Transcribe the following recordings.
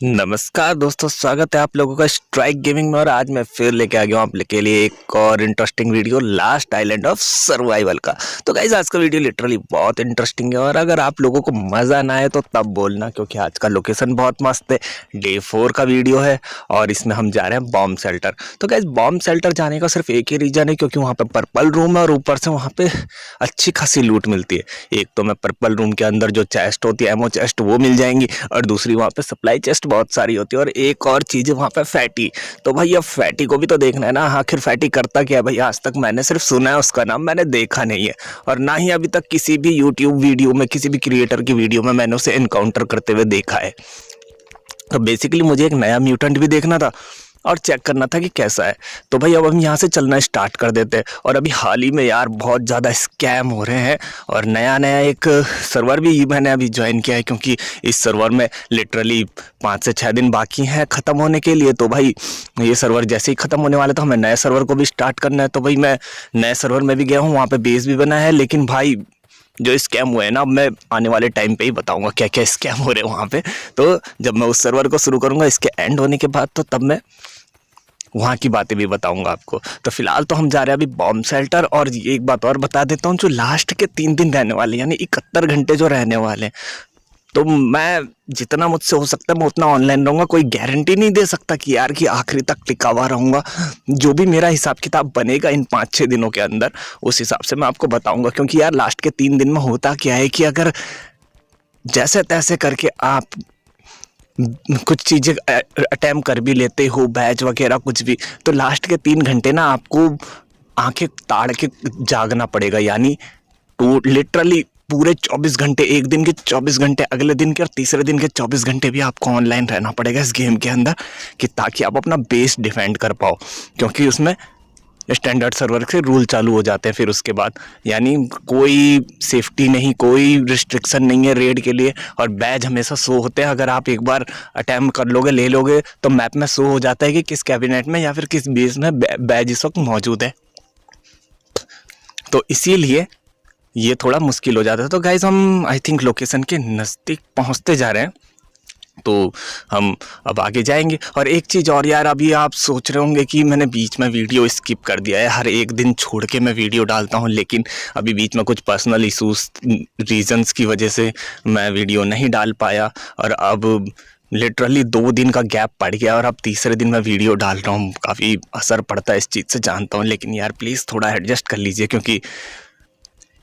नमस्कार दोस्तों, स्वागत है आप लोगों का स्ट्राइक गेमिंग में। और आज मैं फिर लेके आ गया हूँ आप के लिए एक और interesting video last island of survival का। तो गाइज आज का वीडियो लिटरली बहुत इंटरेस्टिंग है और अगर आप लोगों को मज़ा ना आए तो तब बोलना, क्योंकि आज का लोकेशन बहुत मस्त है। डे 4 का वीडियो है और इसमें हम जा रहे हैं बॉम्ब शेल्टर। तो गाइज बॉम्ब शेल्टर जाने का सिर्फ एक ही रीज़न है, क्योंकि वहाँ पर पर्पल रूम है और ऊपर से वहाँ पे अच्छी खासी लूट मिलती है। एक तो मैं पर्पल रूम के अंदर जो चेस्ट होती है, एमओ चेस्ट, वो मिल जाएंगी और दूसरी वहाँ पे सप्लाई चेस्ट बहुत सारी होती है। और एक और चीज़ है वहाँ पे फैटी। तो भाई अब फैटी को भी तो देखना है ना, आखिर फैटी करता क्या है भाई। आज तक मैंने सिर्फ सुना है, उसका नाम मैंने देखा नहीं है और ना ही अभी तक किसी भी यूट्यूब वीडियो में, किसी भी क्रिएटर की वीडियो में मैंने उसे इनकाउंटर करते हुए देखा है। तो बेसिकली मुझे एक नया म्यूटेंट भी देखना था और चेक करना था कि कैसा है। तो भाई अब हम यहाँ से चलना स्टार्ट कर देते हैं। और अभी हाल ही में यार बहुत ज़्यादा स्कैम हो रहे हैं और नया नया एक सर्वर भी मैंने अभी ज्वाइन किया है, क्योंकि इस सर्वर में लिटरली 5 से 6 दिन बाकी हैं ख़त्म होने के लिए। तो भाई ये सर्वर जैसे ही ख़त्म होने वाला था, हमें नए सर्वर को भी स्टार्ट करना है। तो भाई मैं नए सर्वर में भी गया हूँ, वहाँ पर बेस भी बना है। लेकिन भाई जो स्कैम हुए हैं ना, अब मैं आने वाले टाइम पे ही बताऊंगा क्या क्या स्कैम हो रहे हैं वहाँ पे। तो जब मैं उस सर्वर को शुरू करूँगा इसके एंड होने के बाद, तो तब मैं वहाँ की बातें भी बताऊंगा आपको। तो फिलहाल तो हम जा रहे हैं अभी बॉम्ब शेल्टर। और एक बात और बता देता हूँ, जो लास्ट के 3 दिन रहने वाले, यानी 71 घंटे जो रहने वाले हैं, तो मैं जितना मुझसे हो सकता है मैं उतना ऑनलाइन रहूँगा। कोई गारंटी नहीं दे सकता कि यार कि आखिरी तक टिका हुआ रहूँगा। जो भी मेरा हिसाब किताब बनेगा इन 5-6 दिनों के अंदर, उस हिसाब से मैं आपको बताऊंगा। क्योंकि यार लास्ट के 3 दिन में होता क्या है कि अगर जैसे तैसे करके आप कुछ चीज़ें अटेम्प्ट कर भी लेते हो, बैच वगैरह कुछ भी, तो लास्ट के 3 घंटे ना आपको आंखें ताड़ के जागना पड़ेगा। यानी तो लिटरली पूरे 24 घंटे, एक दिन के 24 घंटे, अगले दिन के और तीसरे दिन के 24 घंटे भी आपको ऑनलाइन रहना पड़ेगा इस गेम के अंदर, कि ताकि आप अपना बेस डिफेंड कर पाओ। क्योंकि उसमें स्टैंडर्ड सर्वर से रूल चालू हो जाते हैं फिर उसके बाद। यानी कोई सेफ्टी नहीं, कोई रिस्ट्रिक्शन नहीं है रेड के लिए। और बैज हमेशा शो होते हैं, अगर आप एक बार अटैम्प्ट कर लोगे, ले लोगे, तो मैप में शो हो जाता है कि किस कैबिनेट में या फिर किस बेस में बैज इस वक्त मौजूद है। तो इसीलिए ये थोड़ा मुश्किल हो जाता है। तो गाइज हम आई थिंक लोकेशन के नज़दीक पहुंचते जा रहे हैं, तो हम अब आगे जाएंगे। और एक चीज़ और यार, अभी आप सोच रहे होंगे कि मैंने बीच में वीडियो स्किप कर दिया है। हर एक दिन छोड़ के मैं वीडियो डालता हूं, लेकिन अभी बीच में कुछ पर्सनल इशूज़, रीजंस की वजह से मैं वीडियो नहीं डाल पाया। और अब लिटरली 2 दिन का गैप पड़ गया और अब तीसरे दिन मैं वीडियो डाल रहा हूँ। काफ़ी असर पड़ता है इस चीज़ से, जानता हूँ, लेकिन यार प्लीज़ थोड़ा एडजस्ट कर लीजिए, क्योंकि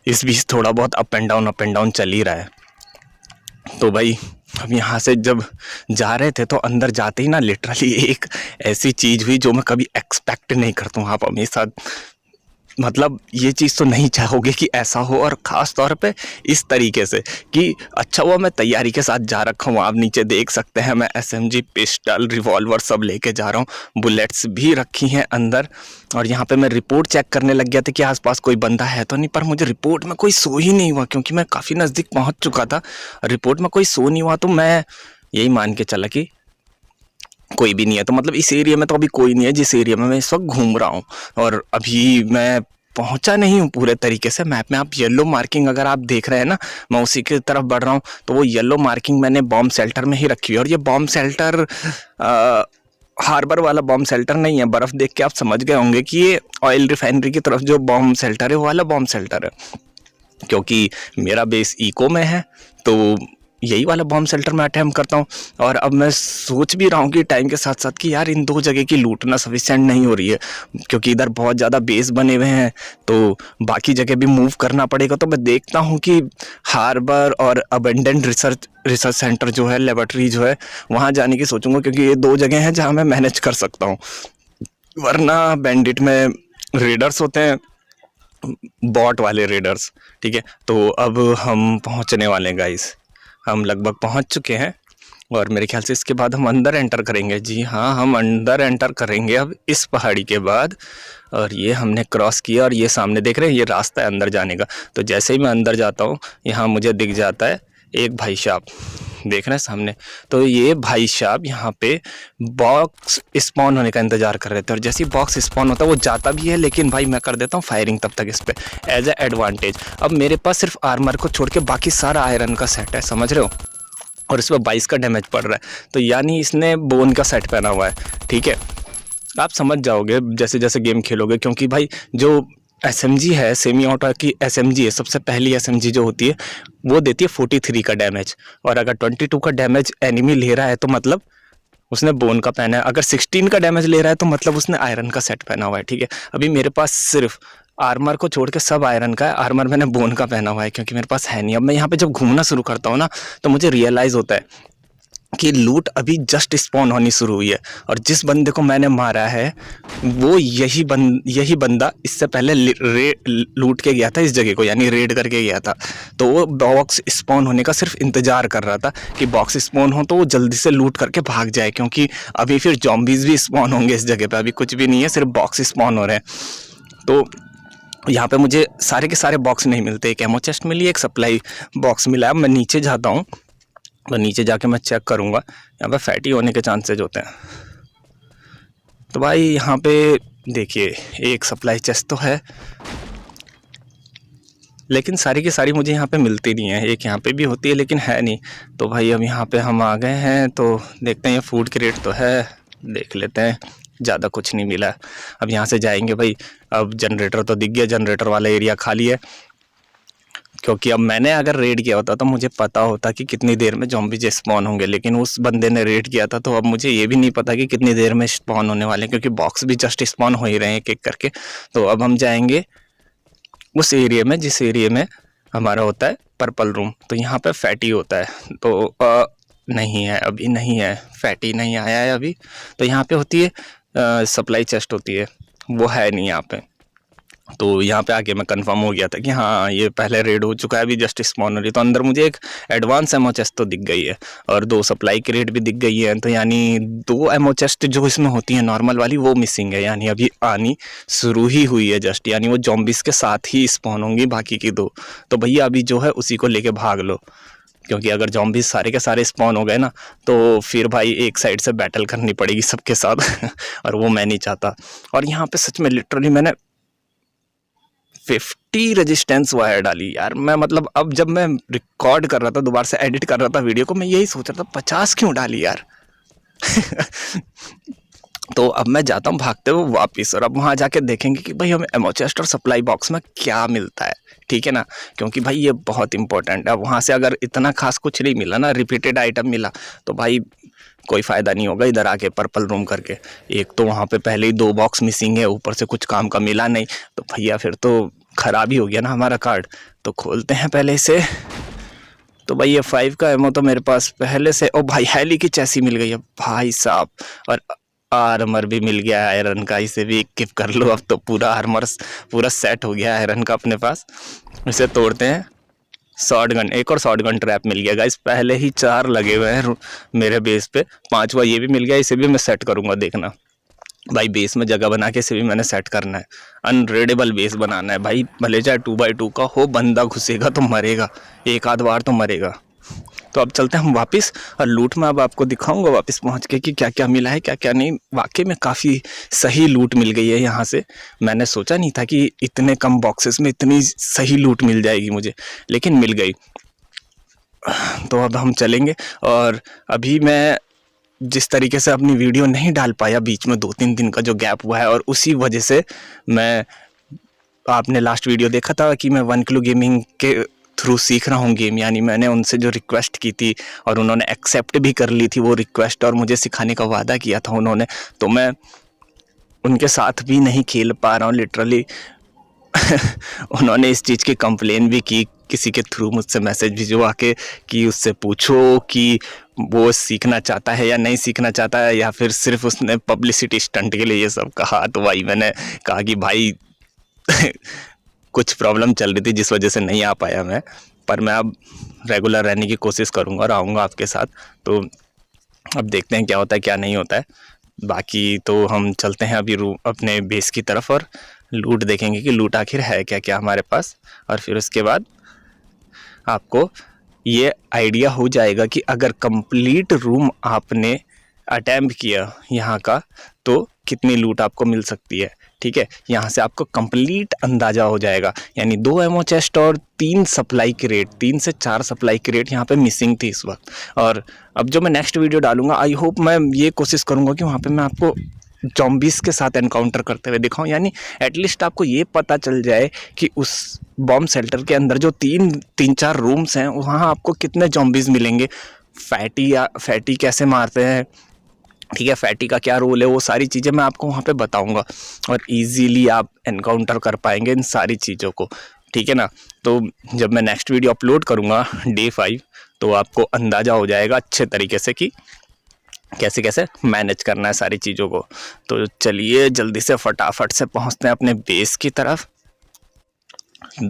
इस बीच थोड़ा बहुत अप एंड डाउन चल ही रहा है। तो भाई अब यहाँ से जब जा रहे थे, तो अंदर जाते ही ना लिटरली एक ऐसी चीज़ हुई जो मैं कभी एक्सपेक्ट नहीं करता हूँ। आप हमेशा मतलब ये चीज़ तो नहीं चाहोगे कि ऐसा हो, और ख़ास तौर पे इस तरीके से कि अच्छा हुआ मैं तैयारी के साथ जा रखा हूँ। आप नीचे देख सकते हैं मैं एसएमजी, पिस्टल, रिवॉल्वर सब लेके जा रहा हूँ। बुलेट्स भी रखी हैं अंदर। और यहाँ पे मैं रिपोर्ट चेक करने लग गया था कि आसपास कोई बंदा है तो नहीं, पर मुझे रिपोर्ट में कोई शो ही नहीं हुआ, क्योंकि मैं काफ़ी नज़दीक पहुँच चुका था। रिपोर्ट में कोई शो नहीं हुआ, तो मैं यही मान के चला कि कोई भी नहीं है। तो मतलब इस एरिया में तो अभी कोई नहीं है जिस एरिया में मैं इस वक्त घूम रहा हूँ। और अभी मैं पहुंचा नहीं हूँ पूरे तरीके से। मैप में आप येलो मार्किंग अगर आप देख रहे हैं ना, मैं उसी की तरफ बढ़ रहा हूँ। तो वो येलो मार्किंग मैंने बॉम्ब शेल्टर में ही रखी हुई है। और ये बॉम्ब शेल्टर हार्बर वाला बॉम्ब शेल्टर नहीं है। बर्फ़ देख के आप समझ गए होंगे कि ये ऑयल रिफाइनरी की तरफ जो बॉम्ब शेल्टर है वो वाला बॉम्ब शेल्टर है, क्योंकि मेरा बेस इको में है। तो यही वाला बॉम्ब शेल्टर में अटैम्प्ट करता हूँ। और अब मैं सोच भी रहा हूँ कि टाइम के साथ साथ कि यार इन 2 जगह की लूटना सफिशिएंट नहीं हो रही है, क्योंकि इधर बहुत ज़्यादा बेस बने हुए हैं, तो बाकी जगह भी मूव करना पड़ेगा। तो मैं देखता हूँ कि हार्बर और अबेंडेंट रिसर्च सेंटर जो है, लेबोरेटरी जो है, वहाँ जाने की सोचूंगा, क्योंकि ये 2 जगह हैं जहाँ मैं मैनेज कर सकता हूँ। वरना बैंडिट में रेडर्स होते हैं, बॉट वाले रेडर्स। ठीक है, तो अब हम पहुँचने वाले हैं गाइस, हम लगभग पहुंच चुके हैं। और मेरे ख्याल से इसके बाद हम अंदर एंटर करेंगे। जी हाँ, हम अंदर एंटर करेंगे अब इस पहाड़ी के बाद। और ये हमने क्रॉस किया और ये सामने देख रहे हैं, ये रास्ता है अंदर जाने का। तो जैसे ही मैं अंदर जाता हूँ, यहाँ मुझे दिख जाता है एक भाई साहब, देख रहे हैं सामने। तो ये भाई साहब यहाँ पे बॉक्स स्पॉन होने का इंतजार कर रहे थे, और जैसे ही बॉक्स स्पॉन होता है वो जाता भी है, लेकिन भाई मैं कर देता हूँ फायरिंग तब तक इस पे एज ए एडवांटेज। अब मेरे पास सिर्फ आर्मर को छोड़ के बाकी सारा आयरन का सेट है, समझ रहे हो। और इस पर 22 का डैमेज पड़ रहा है, तो यानी इसने बोन का सेट पहना हुआ है। ठीक है, आप समझ जाओगे जैसे जैसे गेम खेलोगे, क्योंकि भाई जो SMG है, सेमी ऑटो की SMG है, सबसे पहली SMG जो होती है वो देती है 43 का डैमेज, और अगर 22 का डैमेज एनिमी ले रहा है तो मतलब उसने बोन का पहना है, अगर 16 का डैमेज ले रहा है तो मतलब उसने आयरन का सेट पहना हुआ है। ठीक है, अभी मेरे पास सिर्फ आर्मर को छोड़ के सब आयरन का है, आर्मर मैंने बोन का पहना हुआ है क्योंकि मेरे पास है नहीं। अब मैं यहाँ पे जब घूमना शुरू करता हूँ ना तो मुझे रियलाइज़ होता है कि लूट अभी जस्ट स्पॉन होनी शुरू हुई है, और जिस बंदे को मैंने मारा है वो यही बंदा इससे पहले लूट के गया था इस जगह को, यानी रेड करके गया था। तो वो बॉक्स स्पॉन होने का सिर्फ इंतज़ार कर रहा था कि बॉक्स स्पॉन हो तो वो जल्दी से लूट करके भाग जाए, क्योंकि अभी फिर जॉम्बीज़ भी स्पॉन होंगे इस जगह पे। अभी कुछ भी नहीं है, सिर्फ बॉक्स स्पॉन हो रहे हैं। तो यहाँ पे मुझे सारे के सारे बॉक्स नहीं मिलते, एक एमो चेस्ट मिली, एक सप्लाई बॉक्स मिला है। मैं नीचे जाता हूँ, तो नीचे जाके मैं चेक करूँगा, यहाँ पे फैटी होने के चांसेज होते हैं। तो भाई यहाँ पे देखिए एक सप्लाई चेस्ट तो है, लेकिन सारी की सारी मुझे यहाँ पे मिलती नहीं है। एक यहाँ पे भी होती है लेकिन है नहीं। तो भाई अब यहाँ पे हम आ गए हैं, तो देखते हैं, ये फूड क्रेट तो है, देख लेते हैं। ज़्यादा कुछ नहीं मिला। अब यहाँ से जाएंगे भाई। अब जनरेटर तो दिख गया, जनरेटर वाला एरिया खाली है, क्योंकि अब मैंने अगर रेड किया होता तो मुझे पता होता कि कितनी देर में ज़ॉम्बीज़ स्पॉन होंगे, लेकिन उस बंदे ने रेड किया था तो अब मुझे ये भी नहीं पता कि कितनी देर में स्पॉन होने वाले हैं, क्योंकि बॉक्स भी जस्ट स्पॉन हो ही रहे हैं एक एक करके। तो अब हम जाएंगे उस एरिया में जिस एरिया में हमारा होता है पर्पल रूम। तो यहाँ पे फैटी होता है, तो नहीं है, अभी नहीं है, फैटी नहीं आया है अभी। तो यहाँ पे होती है सप्लाई चेस्ट होती है, वो है नहीं यहाँ पे। तो यहाँ पे आके मैं कंफर्म हो गया था कि हाँ ये पहले रेड हो चुका है, अभी जस्ट स्पॉन हो रही। तो अंदर मुझे एक एडवांस एमो चेस्ट तो दिख गई है, और 2 सप्लाई क्रेट भी दिख गई है। तो यानी 2 एमो चेस्ट जो इसमें होती है नॉर्मल वाली वो मिसिंग है, यानी अभी आनी शुरू ही हुई है जस्ट, यानी वो जॉम्बिस के साथ ही स्पॉन होंगी बाकी की 2। तो भैया अभी जो है उसी को लेके भाग लो, क्योंकि अगर जॉम्बिस सारे के सारे स्पॉन हो गए ना तो फिर भाई एक साइड से बैटल करनी पड़ेगी सबके साथ और वो मैं नहीं चाहता। और यहाँ पे सच में लिटरली मैंने 50 रेजिस्टेंस वायर डाली यार। मैं मतलब अब जब मैं रिकॉर्ड कर रहा था, दोबारा से एडिट कर रहा था वीडियो को, मैं यही सोच रहा था 50 क्यों डाली यार तो अब मैं जाता हूँ भागते हुए वापस, और अब वहाँ जाके देखेंगे कि भाई हमें एमो चेस्ट और सप्लाई बॉक्स में क्या मिलता है। ठीक है ना, क्योंकि भाई ये बहुत इंपॉर्टेंट है। वहाँ से अगर इतना खास कुछ नहीं मिला ना, रिपीटेड आइटम मिला, तो भाई कोई फ़ायदा नहीं होगा इधर आके पर्पल रूम करके। एक तो वहाँ पे पहले ही 2 बॉक्स मिसिंग है, ऊपर से कुछ काम का मिला नहीं, तो भैया फिर तो ख़राब ही हो गया ना हमारा कार्ड। तो खोलते हैं पहले इसे। तो भाई ये 5 का एमो तो मेरे पास पहले से। ओ भाई हेली की चैसी मिल गई है भाई साहब, और आर्मर भी मिल गया आयरन का, इसे भी इक्विप कर लो। अब तो पूरा आर्मर पूरा सेट हो गया आयरन का अपने पास। इसे तोड़ते हैं। शॉर्ट गन, एक और शॉर्ट गन ट्रैप मिल गया गाइस, पहले ही 4 लगे हुए हैं मेरे बेस पे, 5वां ये भी मिल गया, इसे भी मैं सेट करूंगा। देखना भाई बेस में जगह बना के इसे भी मैंने सेट करना है। अनरेडेबल बेस बनाना है भाई, भले चाहे 2x2 का हो, बंदा घुसेगा तो मरेगा, एक आध बार तो मरेगा। तो अब चलते हैं हम वापस, और लूट में अब आपको दिखाऊंगा वापस पहुंच के कि क्या क्या मिला है क्या क्या नहीं। वाकई में काफ़ी सही लूट मिल गई है यहाँ से। मैंने सोचा नहीं था कि इतने कम बॉक्सेस में इतनी सही लूट मिल जाएगी मुझे, लेकिन मिल गई। तो अब हम चलेंगे, और अभी मैं जिस तरीके से अपनी वीडियो नहीं डाल पाया, बीच में 2-3 दिन का जो गैप हुआ है, और उसी वजह से मैं, आपने लास्ट वीडियो देखा था कि मैं 1 किलो गेमिंग के थ्रू सीख रहा हूँ गेम, यानी मैंने उनसे जो रिक्वेस्ट की थी और उन्होंने एक्सेप्ट भी कर ली थी वो रिक्वेस्ट, और मुझे सिखाने का वादा किया था उन्होंने, तो मैं उनके साथ भी नहीं खेल पा रहा हूँ लिटरली उन्होंने इस चीज़ की कंप्लेन भी की किसी के थ्रू, मुझसे मैसेज भिजवा के कि उससे पूछो कि वो सीखना चाहता है या नहीं सीखना चाहता है, या फिर सिर्फ उसने पब्लिसिटी स्टंट के लिए ये सब कहा। तो भाई मैंने कहा कि भाई कुछ प्रॉब्लम चल रही थी जिस वजह से नहीं आ पाया मैं, पर मैं अब रेगुलर रहने की कोशिश करूँगा और आऊँगा आपके साथ। तो अब देखते हैं क्या होता है क्या नहीं होता है। बाकी तो हम चलते हैं अभी अपने बेस की तरफ, और लूट देखेंगे कि लूट आखिर है क्या क्या हमारे पास, और फिर उसके बाद आपको ये आइडिया हो जाएगा कि अगर कंप्लीट रूम आपने अटैम्प्ट किया यहाँ का, तो कितनी लूट आपको मिल सकती है। ठीक है, यहाँ से आपको कंप्लीट अंदाज़ा हो जाएगा। यानी 2 एमओ चेस्ट और 3 सप्लाई क्रेट, 3 से 4 सप्लाई क्रेट यहाँ पे मिसिंग थी इस वक्त। और अब जो मैं नेक्स्ट वीडियो डालूंगा, आई होप मैं ये कोशिश करूँगा कि वहाँ पे मैं आपको ज़ॉम्बीज़ के साथ एनकाउंटर करते हुए दिखाऊं। यानी एटलीस्ट आपको ये पता चल जाए कि उस बॉम्ब शेल्टर के अंदर जो 3-4 रूम्स हैं वहाँ आपको कितने ज़ॉम्बीज़ मिलेंगे, फैटी कैसे मारते हैं, ठीक है, फैटी का क्या रोल है, वो सारी चीज़ें मैं आपको वहाँ पे बताऊँगा और इजीली आप एनकाउंटर कर पाएंगे इन सारी चीज़ों को। ठीक है ना। तो जब मैं नेक्स्ट वीडियो अपलोड करूँगा डे 5, तो आपको अंदाज़ा हो जाएगा अच्छे तरीके से कि कैसे कैसे मैनेज करना है सारी चीज़ों को। तो चलिए जल्दी से फटाफट से पहुँचते हैं अपने बेस की तरफ।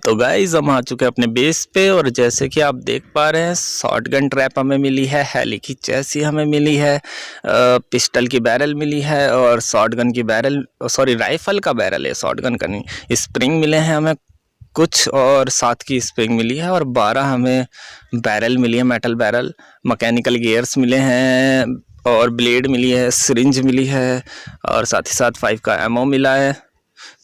तो गाइस हम आ चुके हैं अपने बेस पे और जैसे कि आप देख पा रहे हैं शॉटगन ट्रैप हमें मिली है, हेली की चैसी हमें मिली है, पिस्टल की बैरल मिली है और शॉटगन की बैरल, सॉरी राइफल का बैरल है, शॉटगन का नहीं। स्प्रिंग मिले हैं हमें कुछ और 7 की स्प्रिंग मिली है और 12 हमें बैरल मिली है, मेटल बैरल। मैकेनिकल गियर्स मिले हैं और ब्लेड मिली है, सिरिंज मिली है और साथ ही साथ 5 का एमओ मिला है।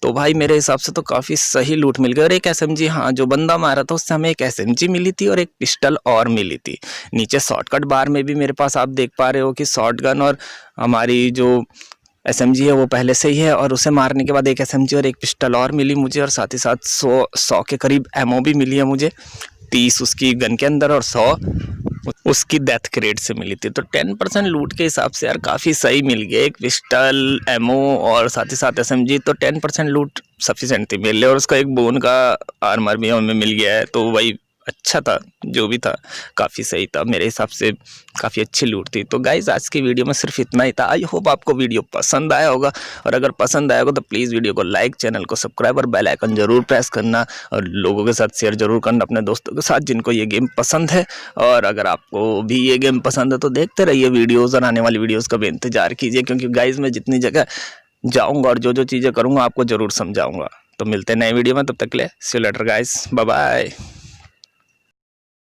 तो भाई मेरे हिसाब से तो काफ़ी सही लूट मिल गई। और एक एसएमजी, हाँ जो बंदा मारा था उससे हमें एक एसएमजी मिली थी और एक पिस्टल और मिली थी। नीचे शॉर्टकट बार में भी मेरे पास आप देख पा रहे हो कि शॉटगन और हमारी जो एसएमजी है वो पहले से ही है और उसे मारने के बाद एक एसएमजी और एक पिस्टल और मिली मुझे और साथ ही साथ 100 के करीब एमओ भी मिली है मुझे। 30 उसकी गन के अंदर और 100 उसकी डेथ क्रेट से मिली थी। तो 10% लूट के हिसाब से यार काफ़ी सही मिल गया, एक पिस्टल, एमओ और साथ ही साथ एसएमजी। तो 10% लूट सफिशेंट थी मेरे लिए और उसका एक बोन का आर्मर भी हमें मिल गया है। तो वही अच्छा था, जो भी था काफ़ी सही था मेरे हिसाब से, काफ़ी अच्छी लूट थी। तो गाइज़ आज की वीडियो में सिर्फ इतना ही था। आई होप आपको वीडियो पसंद आया होगा और अगर पसंद आया होगा तो प्लीज़ वीडियो को लाइक, चैनल को सब्सक्राइब और बेल आइकन जरूर प्रेस करना और लोगों के साथ शेयर जरूर करना, अपने दोस्तों के साथ जिनको ये गेम पसंद है। और अगर आपको भी ये गेम पसंद है तो देखते रहिए वीडियोज़ और आने वाली वीडियोज़ का भी इंतजार कीजिए, क्योंकि गाइज़ मैं जितनी जगह जाऊँगा और जो जो चीज़ें करूँगा आपको ज़रूर समझाऊँगा। तो मिलते हैं नए वीडियो में, तब तक के लिए see you later guys, bye bye.